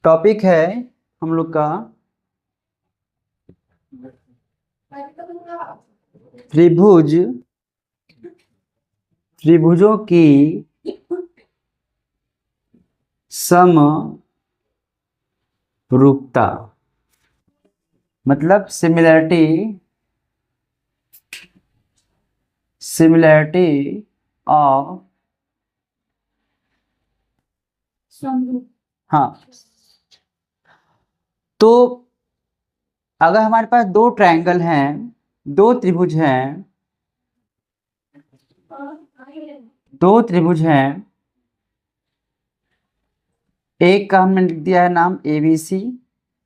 Topic है हम लोग का त्रिभुज, त्रिभुजों की समरूपता, मतलब सिमिलैरिटी ऑफ, हाँ। तो अगर हमारे पास दो ट्रायंगल हैं, दो त्रिभुज हैं, एक का हमने लिख दिया है नाम ABC,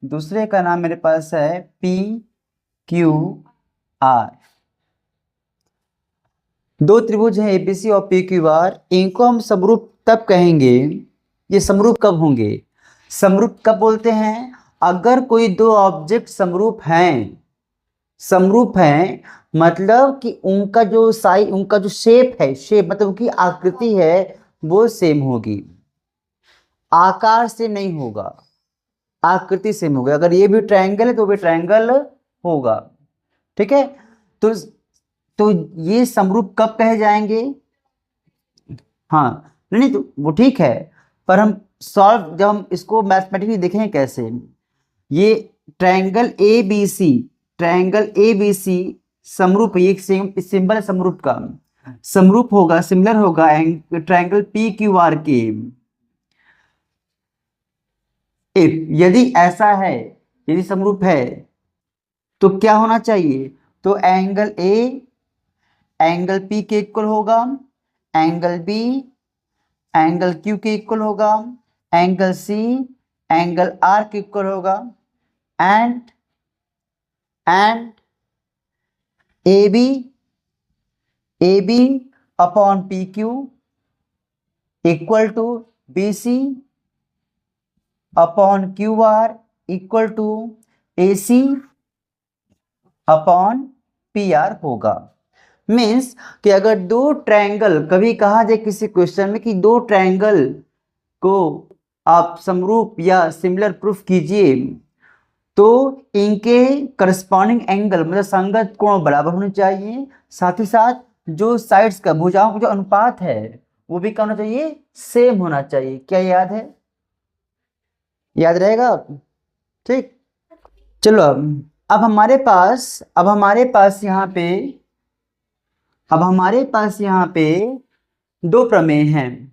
दूसरे का नाम मेरे पास है PQR। दो त्रिभुज हैं ABC और PQR, इनको हम समरूप तब कहेंगे, ये समरूप कब होंगे? समरूप कब बोलते हैं? अगर कोई दो ऑब्जेक्ट समरूप हैं मतलब कि उनका जो उनका जो शेप मतलब उनकी आकृति है वो सेम होगी, आकार से नहीं होगा, आकृति सेम होगी। अगर ये भी ट्रायंगल है तो भी ट्रायंगल होगा, ठीक है। तो ये समरूप कब कहे जाएंगे? हाँ, नहीं तो वो ठीक है, पर हम जब हम इसको मैथमेटिकली देखेंगे कैसे, ये ट्रायंगल ए बी सी समरूप, ये सिंबल है समरूप का, समरूप होगा, सिमिलर होगा ट्रायंगल पी क्यू आर के। यदि ऐसा है, यदि समरूप है तो क्या होना चाहिए? तो एंगल ए एंगल पी के इक्वल होगा, एंगल बी एंगल क्यू के इक्वल होगा, एंगल सी एंगल आर के इक्वल होगा, and A B upon P Q equal to B C upon Q R equal to A C upon P R होगा। Means कि अगर दो triangle, कभी कहा जाए किसी क्वेश्चन में कि दो ट्रायंगल को आप समरूप या सिमिलर प्रूफ कीजिए, तो इनके करस्पॉन्डिंग एंगल मतलब संगत कोण बराबर होने चाहिए, साथ ही साथ जो साइड्स का, भुजाओं का जो अनुपात है वो भी क्या होना चाहिए? सेम होना चाहिए। क्या याद है? याद रहेगा? ठीक, चलो अब हमारे पास यहाँ पे दो प्रमेय हैं,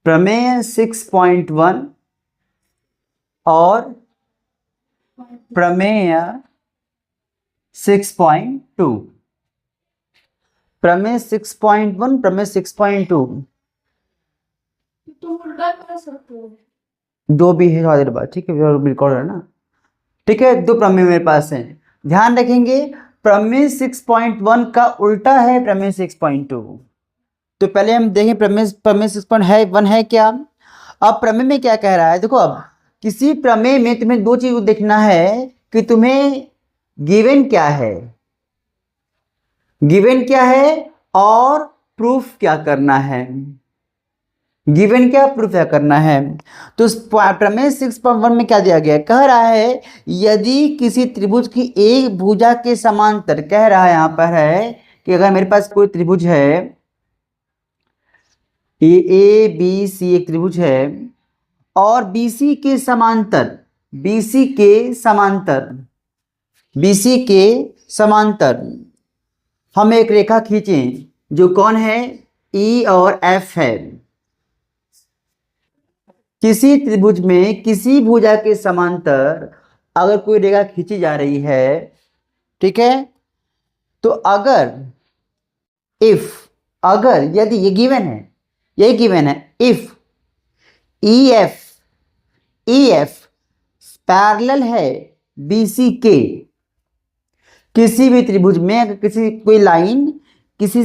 प्रमेय 6.1 और प्रमेय 6.2। प्रमेय 6.1, प्रमेय 6.2 दो भी है, थोड़ा देर बाद, ठीक है, रिकॉर्ड है ना, ठीक है। दो प्रमेय मेरे पास हैं, ध्यान रखेंगे। प्रमेय 6.1 का उल्टा है प्रमेय 6.2। तो पहले हम देखें प्रमेय 6.1 है क्या। अब प्रमेय में क्या कह रहा है, देखो, अब किसी प्रमेय में तुम्हें दो चीज देखना है कि तुम्हें गिवन क्या है और प्रूफ क्या करना है। गिवन क्या, प्रूफ क्या करना है। तो प्रमेय 6.1 में क्या दिया गया है, कह रहा है यदि किसी त्रिभुज की एक भुजा के समांतर, कह रहा है यहां पर है कि अगर मेरे पास कोई त्रिभुज है, ए बी सी एक त्रिभुज है और बीसी के समांतर, हम एक रेखा खींचें जो कौन है, ई और एफ है। किसी त्रिभुज में किसी भुजा के समांतर अगर कोई रेखा खींची जा रही है, ठीक है, तो अगर यदि ये गिवन है, इफ ई एफ पैरेलल है बीसी के, किसी भी त्रिभुज में अगर कोई लाइन किसी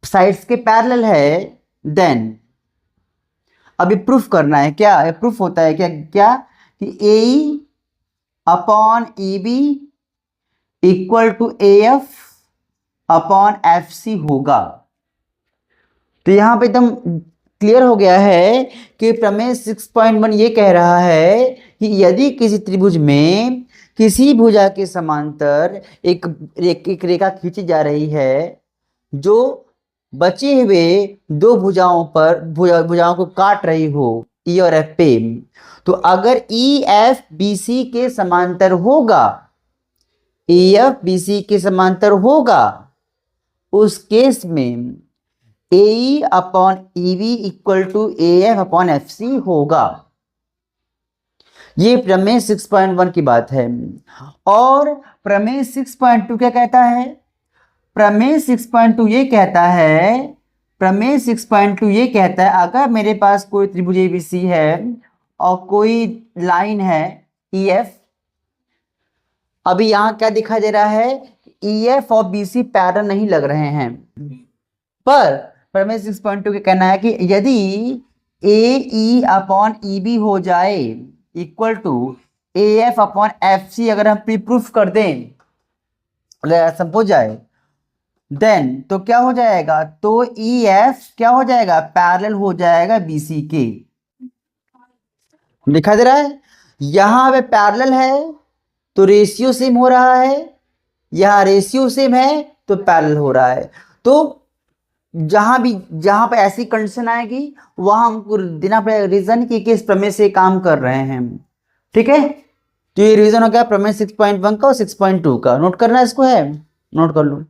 साइड्स के पैरेलल है, देन अभी प्रूफ करना है। क्या प्रूफ होता है, क्या कि A upon E B equal to A F upon F C होगा। तो यहां पे एकदम क्लियर हो गया है कि प्रमेय 6.1 ये कह रहा है कि यदि किसी त्रिभुज में किसी भुजा के समांतर एक रेखा खींची जा रही है जो बचे हुए दो भुजाओं को काट रही हो ई और एफ पे, तो अगर ई एफ बी सी के समांतर होगा, ई एफ बी सी के समांतर होगा, उस केस में A upon E V equal to A F upon F C होगा। ये प्रमेय 6.1 की बात है। और प्रमेय 6.2 क्या कहता है? प्रमेय 6.2 ये कहता है, प्रमेय 6.2 ये कहता है अगर मेरे पास कोई त्रिभुज एबीसी है और कोई लाइन है ई एफ, अभी यहां क्या दिखाई दे रहा है? ई एफ और बी सी पैरेलल नहीं लग रहे हैं, पर प्रमेय 6.2 का कहना है कि यदि ए ई अपॉन ई बी हो जाए equal to A F upon F C, अगर हम प्रूफ कर दें, अगर ऐसा हो जाए, देन तो क्या हो जाएगा? तो ई एफ क्या हो जाएगा? पैरेलल हो जाएगा बी सी के। दिखाई दे रहा है? यहां पे पैरेलल है तो रेशियो सेम हो रहा है, यहां रेशियो सेम है तो पैरेलल हो रहा है। तो जहां पे ऐसी कंडीशन आएगी वहां हमको देना पड़ेगा रीजन कि किस प्रमेय से काम कर रहे हैं। ठीक है, तो ये रीजन हो गया प्रमेय 6.1 का और 6.2 का। नोट करना इसको है, नोट कर लो।